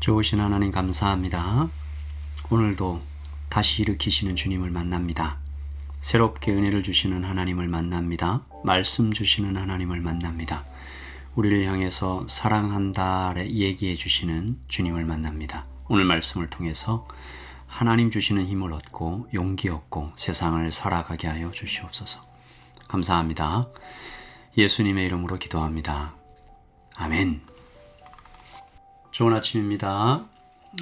좋으신 하나님 감사합니다. 오늘도 다시 일으키시는 주님을 만납니다. 새롭게 은혜를 주시는 하나님을 만납니다. 말씀 주시는 하나님을 만납니다. 우리를 향해서 사랑한다를 얘기해 주시는 주님을 만납니다. 오늘 말씀을 통해서 하나님 주시는 힘을 얻고 용기 얻고 세상을 살아가게 하여 주시옵소서. 감사합니다. 예수님의 이름으로 기도합니다. 아멘. 좋은 아침입니다.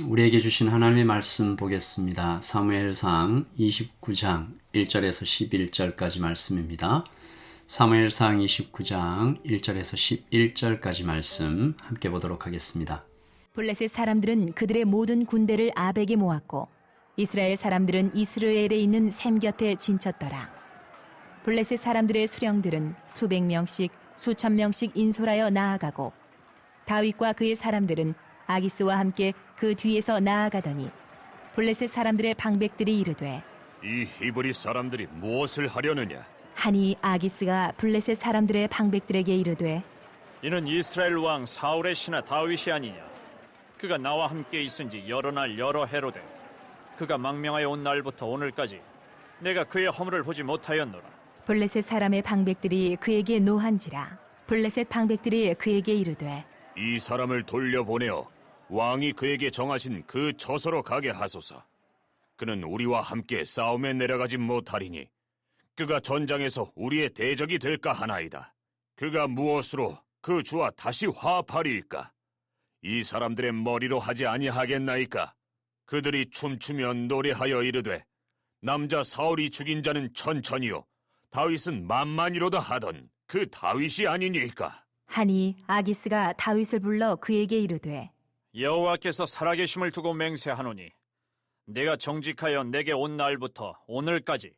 우리에게 주신 하나님의 말씀 보겠습니다. 사무엘상 29장 1절에서 11절까지 말씀입니다. 사무엘상 29장 1절에서 11절까지 말씀 함께 보도록 하겠습니다. 블레셋 사람들은 그들의 모든 군대를 아벡에 모았고 이스라엘 사람들은 이스라엘에 있는 샘 곁에 진쳤더라. 블레셋 사람들의 수령들은 수백 명씩 수천 명씩 인솔하여 나아가고 다윗과 그의 사람들은 아기스와 함께 그 뒤에서 나아가더니 블레셋 사람들의 방백들이 이르되 이 히브리 사람들이 무엇을 하려느냐? 하니 아기스가 블레셋 사람들의 방백들에게 이르되 이는 이스라엘 왕 사울의 신하 다윗이 아니냐? 그가 나와 함께 있은 지 여러 날 여러 해로 돼 그가 망명하여 온 날부터 오늘까지 내가 그의 허물을 보지 못하였노라. 블레셋 사람의 방백들이 그에게 노한지라. 블레셋 방백들이 그에게 이르되 이 사람을 돌려보내어 왕이 그에게 정하신 그 처소로 가게 하소서. 그는 우리와 함께 싸움에 내려가지 못하리니 그가 전장에서 우리의 대적이 될까 하나이다. 그가 무엇으로 그 주와 다시 화합하리이까? 이 사람들의 머리로 하지 아니하겠나이까? 그들이 춤추며 노래하여 이르되 남자 사울이 죽인 자는 천천히요 다윗은 만만이로다 하던 그 다윗이 아니니까? 하니 아기스가 다윗을 불러 그에게 이르되 여호와께서 살아계심을 두고 맹세하노니 내가 정직하여 내게 온 날부터 오늘까지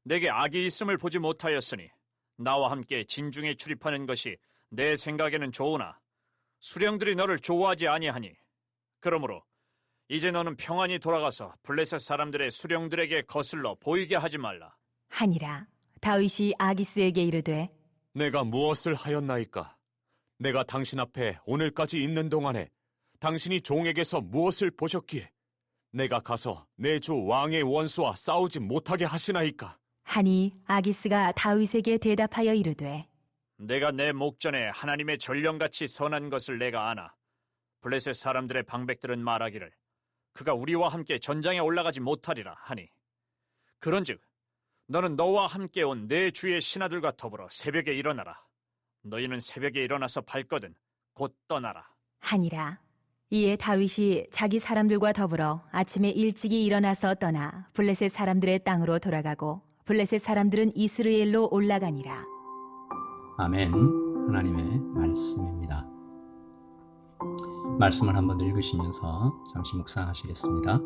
내게 악이 있음을 보지 못하였으니 나와 함께 진중에 출입하는 것이 내 생각에는 좋으나 수령들이 너를 좋아하지 아니하니 그러므로 이제 너는 평안히 돌아가서 블레셋 사람들의 수령들에게 거슬러 보이게 하지 말라. 하니라. 다윗이 아기스에게 이르되 내가 무엇을 하였나이까? 내가 당신 앞에 오늘까지 있는 동안에 당신이 종에게서 무엇을 보셨기에 내가 가서 내 주 왕의 원수와 싸우지 못하게 하시나이까? 하니 아기스가 다윗에게 대답하여 이르되 내가 내 목전에 하나님의 전령같이 선한 것을 내가 아나 블레셋 사람들의 방백들은 말하기를 그가 우리와 함께 전장에 올라가지 못하리라 하니 그런즉 너는 너와 함께 온 내 주의 신하들과 더불어 새벽에 일어나라. 너희는 새벽에 일어나서 밝거든 곧 떠나라. 하니라. 이에 다윗이 자기 사람들과 더불어 아침에 일찍이 일어나서 떠나 블레셋 사람들의 땅으로 돌아가고 블레셋 사람들은 이스라엘로 올라가니라. 아멘. 하나님의 말씀입니다. 말씀을 한번 읽으시면서 잠시 묵상하시겠습니다.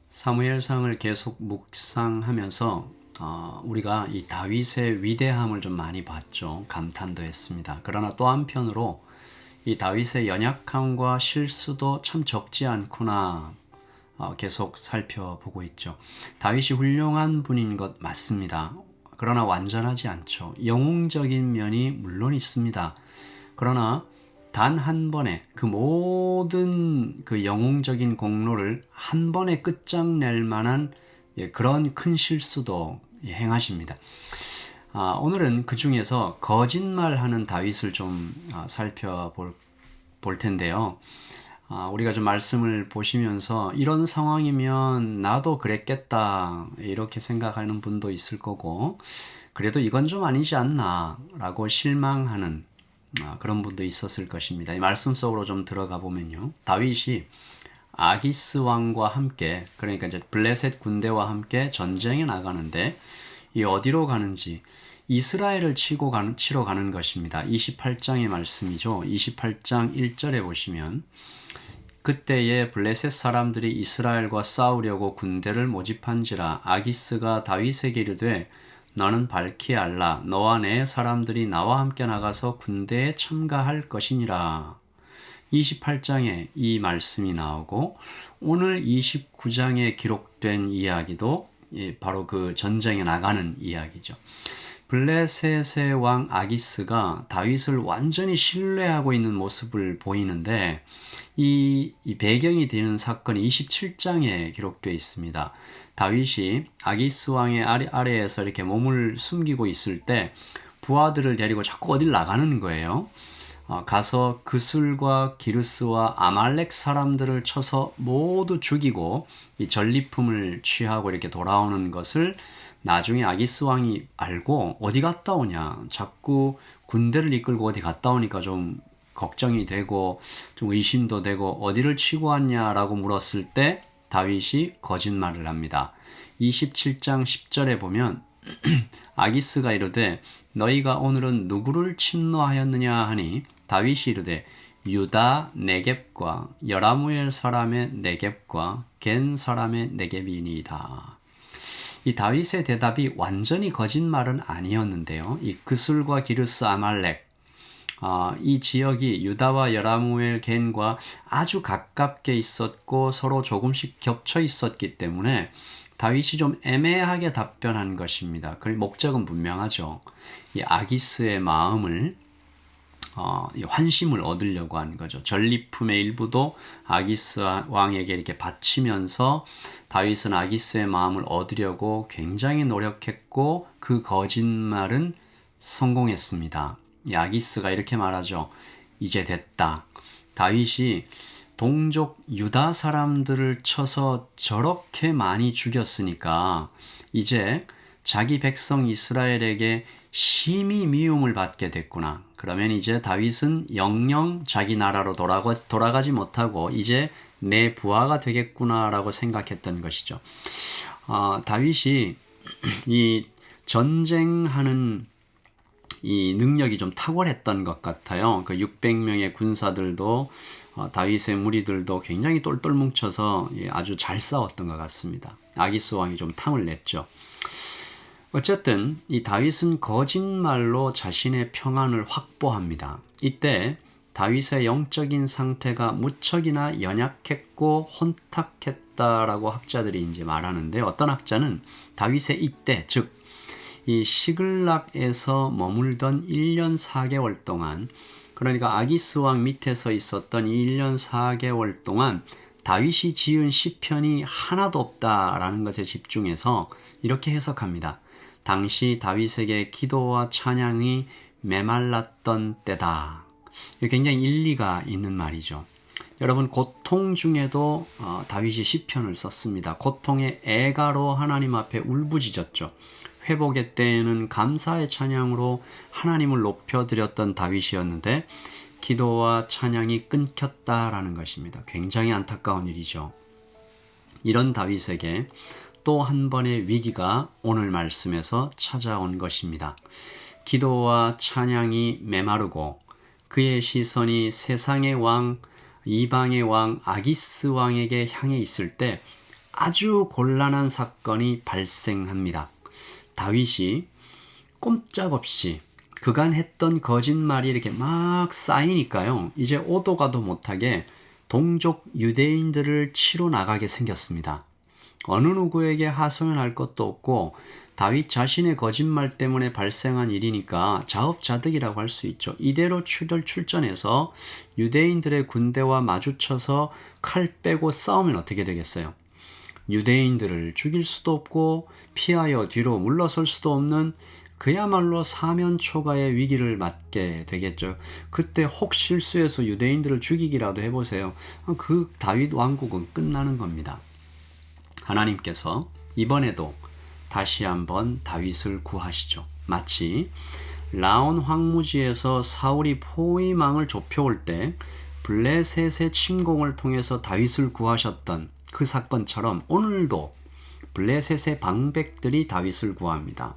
사무엘상을 계속 묵상하면서 우리가 이 다윗의 위대함을 좀 많이 봤죠. 감탄도 했습니다. 그러나 또 한편으로 이 다윗의 연약함과 실수도 참 적지 않구나 계속 살펴보고 있죠. 다윗이 훌륭한 분인 것 맞습니다. 그러나 완전하지 않죠. 영웅적인 면이 물론 있습니다. 그러나 단 한 번에 그 모든 그 영웅적인 공로를 한 번에 끝장낼 만한 그런 큰 실수도 행하십니다. 오늘은 그 중에서 거짓말하는 다윗을 좀 살펴볼 텐데요. 우리가 좀 말씀을 보시면서 이런 상황이면 나도 그랬겠다 이렇게 생각하는 분도 있을 거고, 그래도 이건 좀 아니지 않나 라고 실망하는 그런 분도 있었을 것입니다. 이 말씀 속으로 좀 들어가 보면요, 다윗이 아기스 왕과 함께, 그러니까 이제 블레셋 군대와 함께 전쟁에 나가는데, 이 어디로 가는지 이스라엘을 치러 가는 것입니다. 28장의 말씀이죠. 28장 1절에 보시면, 그때에 블레셋 사람들이 이스라엘과 싸우려고 군대를 모집한지라 아기스가 다윗에게 이르되 너는 밝히 알라. 너와 내 사람들이 나와 함께 나가서 군대에 참가할 것이니라. 28장에 이 말씀이 나오고, 오늘 29장에 기록된 이야기도 바로 그 전쟁에 나가는 이야기죠. 블레셋의 왕 아기스가 다윗을 완전히 신뢰하고 있는 모습을 보이는데, 이 배경이 되는 사건이 27장에 기록되어 있습니다. 다윗이 아기스 왕의 아래에서 이렇게 몸을 숨기고 있을 때 부하들을 데리고 자꾸 어딜 나가는 거예요. 가서 그술과 기르스와 아말렉 사람들을 쳐서 모두 죽이고 이 전리품을 취하고 이렇게 돌아오는 것을 나중에 아기스 왕이 알고 어디 갔다 오냐, 자꾸 군대를 이끌고 어디 갔다 오니까 좀 걱정이 되고 좀 의심도 되고 어디를 치고 왔냐라고 물었을 때 다윗이 거짓말을 합니다. 27장 10절에 보면 아기스가 이르되 너희가 오늘은 누구를 침노하였느냐 하니 다윗이 이르되 유다 네겝과 여라무엘 사람의 네겝과 겐 사람의 네겝이니이다. 이 다윗의 대답이 완전히 거짓말은 아니었는데요. 이 그술과 기르스 아말렉, 이 지역이 유다와 여라무엘 겐과 아주 가깝게 있었고 서로 조금씩 겹쳐 있었기 때문에 다윗이 좀 애매하게 답변한 것입니다. 그 목적은 분명하죠. 이 아기스의 마음을 환심을 얻으려고 하는 거죠. 전리품의 일부도 아기스 왕에게 이렇게 바치면서 다윗은 아기스의 마음을 얻으려고 굉장히 노력했고 그 거짓말은 성공했습니다. 이 아기스가 이렇게 말하죠. 이제 됐다. 다윗이 동족 유다 사람들을 쳐서 저렇게 많이 죽였으니까 이제 자기 백성 이스라엘에게 심히 미움을 받게 됐구나. 그러면 이제 다윗은 영영 자기 나라로 돌아가지 못하고 이제 내 부하가 되겠구나라고 생각했던 것이죠. 다윗이 이 전쟁하는 이 능력이 좀 탁월했던 것 같아요. 그 600명의 군사들도 다윗의 무리들도 굉장히 똘똘 뭉쳐서 아주 잘 싸웠던 것 같습니다. 아기스 왕이 좀 탐을 냈죠. 어쨌든 이 다윗은 거짓말로 자신의 평안을 확보합니다. 이때 다윗의 영적인 상태가 무척이나 연약했고 혼탁했다라고 학자들이 이제 말하는데, 어떤 학자는 다윗의 이때, 즉 이 시글락에서 머물던 1년 4개월 동안, 그러니까 아기스 왕 밑에서 있었던 1년 4개월 동안 다윗이 지은 시편이 하나도 없다라는 것에 집중해서 이렇게 해석합니다. 당시 다윗에게 기도와 찬양이 메말랐던 때다. 굉장히 일리가 있는 말이죠. 여러분, 고통 중에도 다윗이 시편을 썼습니다. 고통의 애가로 하나님 앞에 울부짖었죠. 회복의 때에는 감사의 찬양으로 하나님을 높여드렸던 다윗이었는데 기도와 찬양이 끊겼다라는 것입니다. 굉장히 안타까운 일이죠. 이런 다윗에게 또 한 번의 위기가 오늘 말씀에서 찾아온 것입니다. 기도와 찬양이 메마르고 그의 시선이 세상의 왕, 이방의 왕 아기스 왕에게 향해 있을 때 아주 곤란한 사건이 발생합니다. 다윗이 꼼짝없이 그간 했던 거짓말이 이렇게 막 쌓이니까요, 이제 오도 가도 못하게 동족 유대인들을 치러 나가게 생겼습니다. 어느 누구에게 하소연할 것도 없고 다윗 자신의 거짓말 때문에 발생한 일이니까 자업자득이라고 할 수 있죠. 이대로 출전해서 유대인들의 군대와 마주쳐서 칼 빼고 싸우면 어떻게 되겠어요? 유대인들을 죽일 수도 없고 피하여 뒤로 물러설 수도 없는 그야말로 사면초가의 위기를 맞게 되겠죠. 그때 혹 실수해서 유대인들을 죽이기라도 해보세요. 그 다윗 왕국은 끝나는 겁니다. 하나님께서 이번에도 다시 한번 다윗을 구하시죠. 마치 라온 황무지에서 사울이 포위망을 좁혀올 때 블레셋의 침공을 통해서 다윗을 구하셨던 그 사건처럼 오늘도 블레셋의 방백들이 다윗을 구합니다.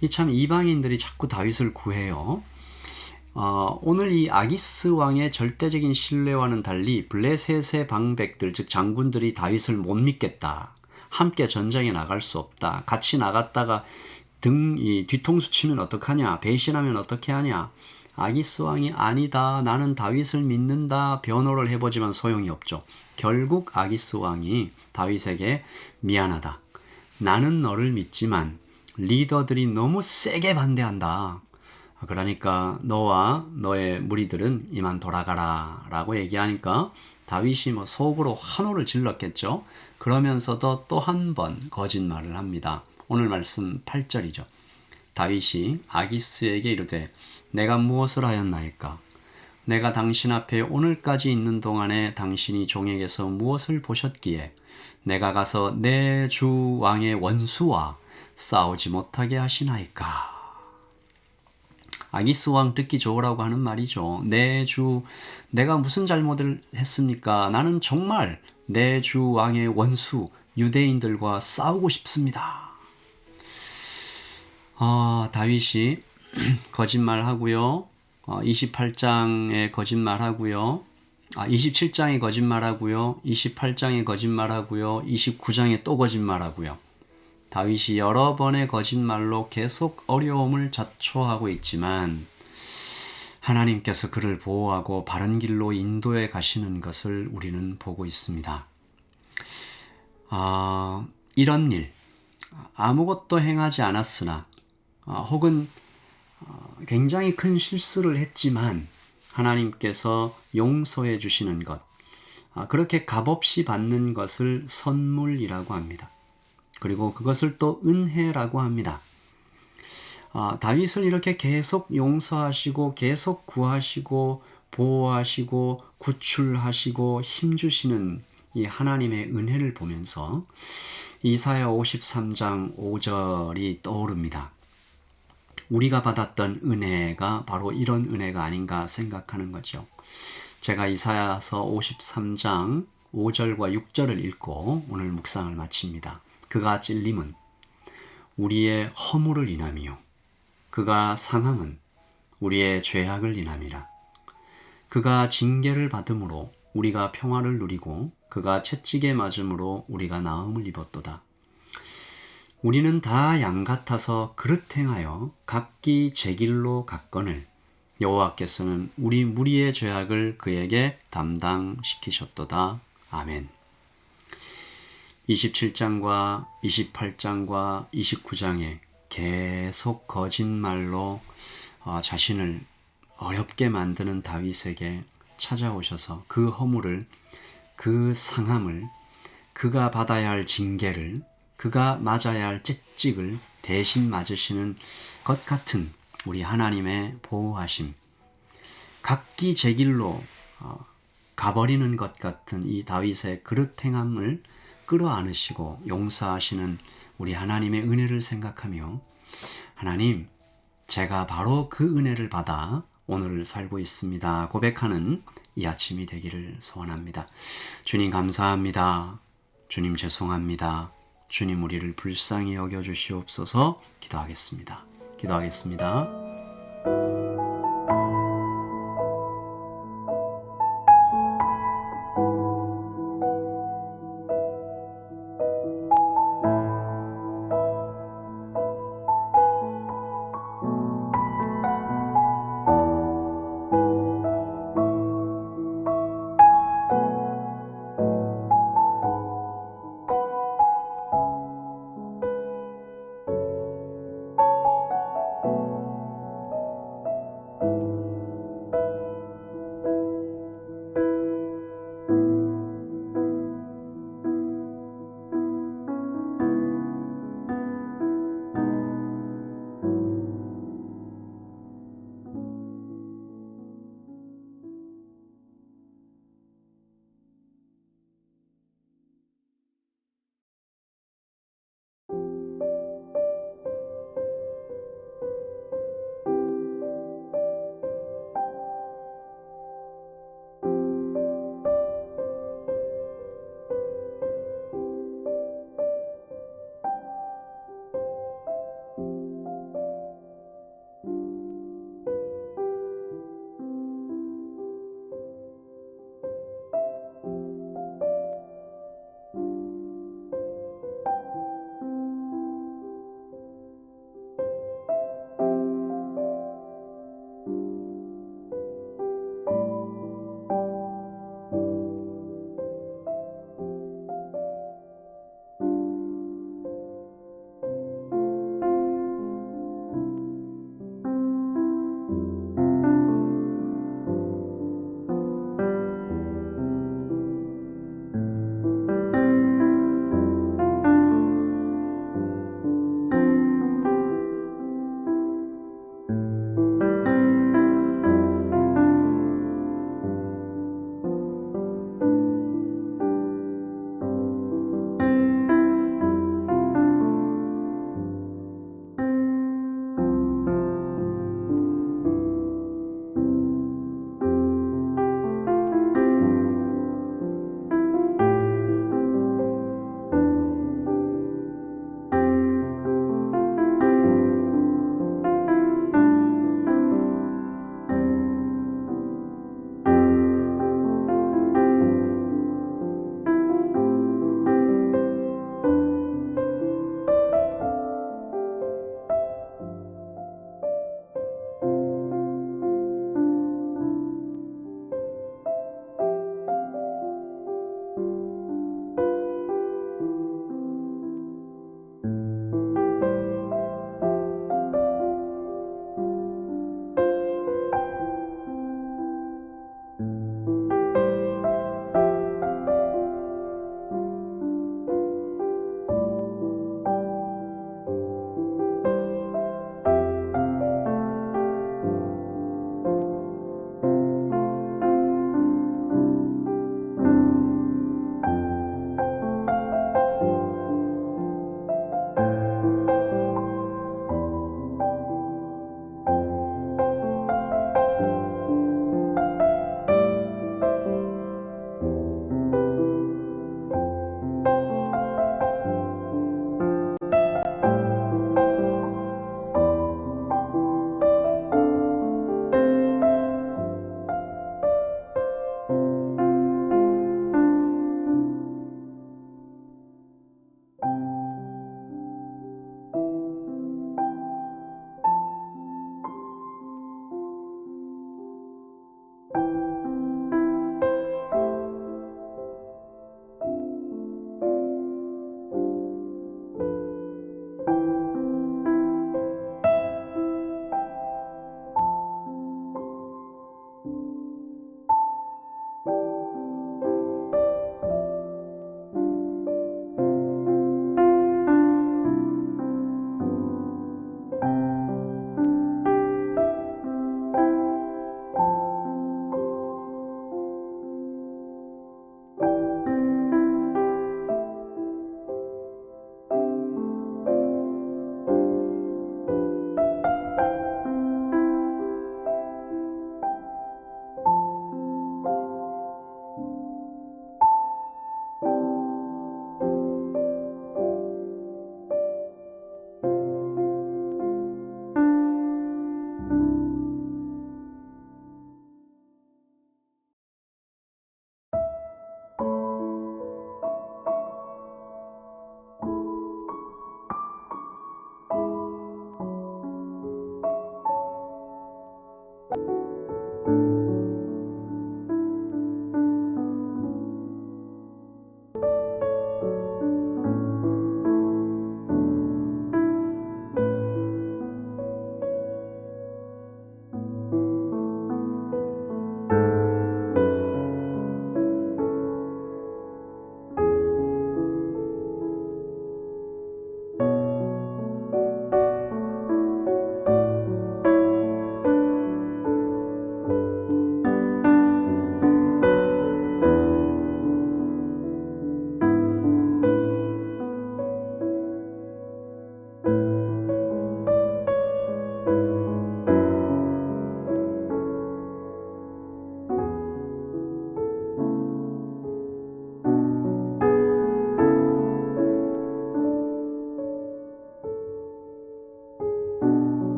이 참 이방인들이 자꾸 다윗을 구해요. 오늘 이 아기스 왕의 절대적인 신뢰와는 달리 블레셋의 방백들, 즉 장군들이 다윗을 못 믿겠다. 함께 전쟁에 나갈 수 없다. 같이 나갔다가 뒤통수 치면 어떡하냐. 배신하면 어떻게 하냐. 아기스 왕이 아니다. 나는 다윗을 믿는다. 변호를 해보지만 소용이 없죠. 결국 아기스 왕이 다윗에게 미안하다. 나는 너를 믿지만 리더들이 너무 세게 반대한다. 그러니까 너와 너의 무리들은 이만 돌아가라 라고 얘기하니까 다윗이 속으로 환호를 질렀겠죠. 그러면서도 또 한 번 거짓말을 합니다. 오늘 말씀 8절이죠. 다윗이 아기스에게 이르되 내가 무엇을 하였나이까? 내가 당신 앞에 오늘까지 있는 동안에 당신이 종에게서 무엇을 보셨기에 내가 가서 내 주 왕의 원수와 싸우지 못하게 하시나이까? 아기스 왕 듣기 좋으라고 하는 말이죠. 내가 무슨 잘못을 했습니까? 나는 정말 내 주 왕의 원수 유대인들과 싸우고 싶습니다. 다윗이 거짓말하고요. 28장에 거짓말하고요. 27장에 거짓말하고요. 28장에 거짓말하고요. 29장에 또 거짓말하고요. 다윗이 여러 번의 거짓말로 계속 어려움을 자초하고 있지만 하나님께서 그를 보호하고 바른 길로 인도해 가시는 것을 우리는 보고 있습니다. 이런 일, 아무것도 행하지 않았으나 혹은 굉장히 큰 실수를 했지만 하나님께서 용서해 주시는 것, 그렇게 값없이 받는 것을 선물이라고 합니다. 그리고 그것을 또 은혜라고 합니다. 다윗을 이렇게 계속 용서하시고 계속 구하시고 보호하시고 구출하시고 힘주시는 이 하나님의 은혜를 보면서 이사야 53장 5절이 떠오릅니다. 우리가 받았던 은혜가 바로 이런 은혜가 아닌가 생각하는 거죠. 제가 이사야서 53장 5절과 6절을 읽고 오늘 묵상을 마칩니다. 그가 찔림은 우리의 허물을 인함이요 그가 상함은 우리의 죄악을 인함이라. 그가 징계를 받음으로 우리가 평화를 누리고 그가 채찍에 맞음으로 우리가 나음을 입었도다. 우리는 다 양 같아서 그릇 행하여 각기 제 길로 갔거늘 여호와께서는 우리 무리의 죄악을 그에게 담당시키셨도다. 아멘. 27장과 28장과 29장에 계속 거짓말로 자신을 어렵게 만드는 다윗에게 찾아오셔서 그 허물을, 그 상함을, 그가 받아야 할 징계를, 그가 맞아야 할 채찍을 대신 맞으시는 것 같은 우리 하나님의 보호하심, 각기 제 길로 가버리는 것 같은 이 다윗의 그릇 행함을 끌어안으시고 용서하시는 우리 하나님의 은혜를 생각하며 하나님, 제가 바로 그 은혜를 받아 오늘을 살고 있습니다 고백하는 이 아침이 되기를 소원합니다. 주님 감사합니다. 주님 죄송합니다. 주님 우리를 불쌍히 여겨주시옵소서. 기도하겠습니다.